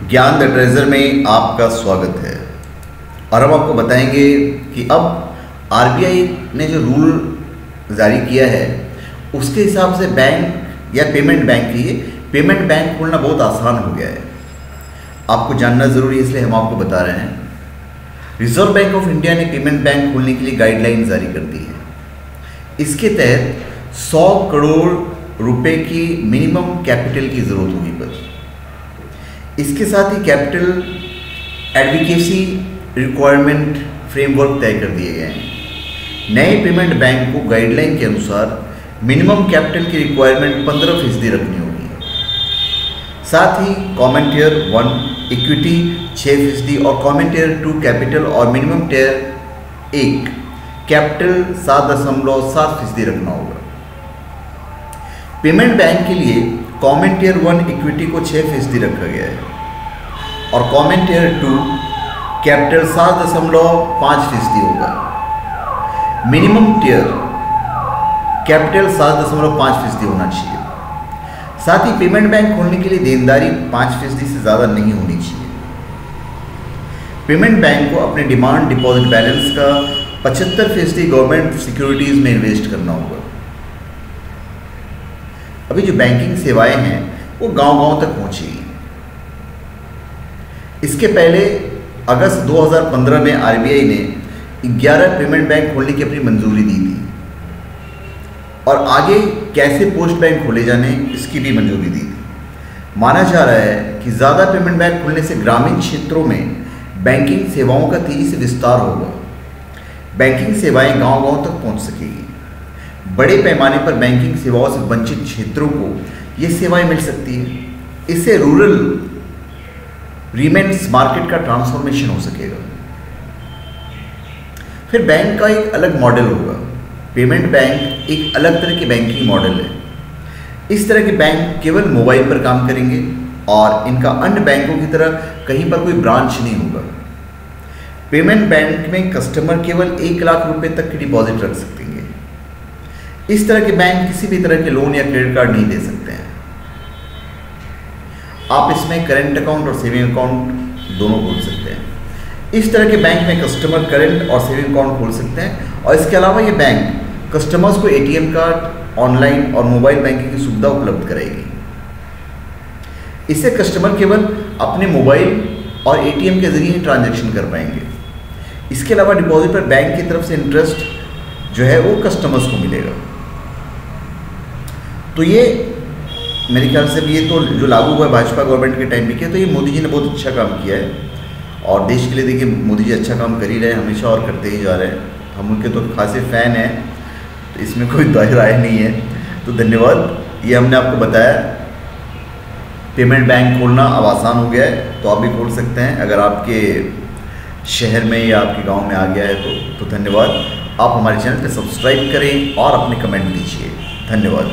ज्ञान the treasure में आपका स्वागत है। और हम आपको बताएंगे कि अब आरबीआई ने जो रूल जारी किया है उसके हिसाब से बैंक या पेमेंट बैंक खोलना बहुत आसान हो गया है। आपको जानना ज़रूरी है, इसलिए हम आपको बता रहे हैं। रिजर्व बैंक ऑफ इंडिया ने पेमेंट बैंक खोलने के लिए गाइडलाइन जारी कर दी है। इसके तहत 100 करोड़ रुपए की मिनिमम कैपिटल की ज़रूरत होगी बस। इसके साथ ही कैपिटल एडवोकेसी रिक्वायरमेंट फ्रेमवर्क तय कर दिए गए हैं। नए पेमेंट बैंक को गाइडलाइन के अनुसार मिनिमम कैपिटल की रिक्वायरमेंट 15% रखनी होगी। साथ ही कॉमन टियर 1 इक्विटी 6% और कॉमन टियर 2 कैपिटल और मिनिमम टियर 1 कैपिटल 7.7% रखना होगा। पेमेंट बैंक के लिए कॉमन टियर 1 इक्विटी को 6% रखा गया है और कॉमन टियर 2 कैपिटल 7.5% होगा। मिनिमम टियर कैपिटल 7.5% होना चाहिए। साथ ही पेमेंट बैंक खोलने के लिए देनदारी 5% से ज़्यादा नहीं होनी चाहिए। पेमेंट बैंक को अपने डिमांड डिपॉजिट बैलेंस का 75% गवर्नमेंट सिक्योरिटीज़ में इन्वेस्ट करना होगा। अभी जो बैंकिंग सेवाएं हैं वो गांव-गांव तक पहुंचेगी। इसके पहले अगस्त 2015 में आरबीआई ने 11 पेमेंट बैंक खोलने की अपनी मंजूरी दी थी और आगे कैसे पोस्ट बैंक खोले जाने इसकी भी मंजूरी दी थी। माना जा रहा है कि ज़्यादा पेमेंट बैंक खुलने से ग्रामीण क्षेत्रों में बैंकिंग सेवाओं का तेज़ी से विस्तार होगा। बैंकिंग सेवाएं गांव-गांव तक पहुंच सकेगी। बड़े पैमाने पर बैंकिंग सेवाओं से वंचित क्षेत्रों को ये सेवाएं मिल सकती है। इससे रूरल रीमेंस मार्केट का ट्रांसफॉर्मेशन हो सकेगा। फिर बैंक का एक अलग मॉडल होगा। पेमेंट बैंक एक अलग तरह की बैंकिंग मॉडल है। इस तरह के बैंक केवल मोबाइल पर काम करेंगे और इनका अन्य बैंकों की तरह कहीं पर कोई ब्रांच नहीं होगा। पेमेंट बैंक में कस्टमर केवल 1 लाख रुपए तक की डिपॉजिट रख सकते हैं। इस तरह के बैंक किसी भी तरह के लोन या क्रेडिट कार्ड नहीं दे सकते हैं। आप इसमें करेंट अकाउंट और सेविंग अकाउंट दोनों खोल सकते हैं। इस तरह के बैंक में कस्टमर करेंट और सेविंग अकाउंट खोल सकते हैं और इसके अलावा ये बैंक कस्टमर्स को एटीएम कार्ड, ऑनलाइन और मोबाइल बैंकिंग की सुविधा उपलब्ध कराएगी। इससे कस्टमर केवल अपने मोबाइल और एटीएम के जरिए ही ट्रांजैक्शन कर पाएंगे। इसके अलावा डिपॉजिट पर बैंक की तरफ से इंटरेस्ट जो है वो कस्टमर्स को मिलेगा। तो ये मेरे ख्याल से भी ये तो जो लागू हुआ है भाजपा गवर्नमेंट के टाइम में किया, तो ये मोदी जी ने बहुत अच्छा काम किया है और देश के लिए देखिए मोदी जी अच्छा काम कर ही रहे हैं, हमेशा और करते ही जा रहे हैं। हम उनके तो खासे फ़ैन हैं, तो इसमें कोई दो राय नहीं है। तो धन्यवाद। ये हमने आपको बताया। पेमेंट बैंक खोलना अब आसान हो गया है, तो आप भी खोल सकते हैं अगर आपके शहर में या आपके गाँव में आ गया है तो धन्यवाद। आप हमारे चैनल पर सब्सक्राइब करें और अपने कमेंट दीजिए। धन्यवाद।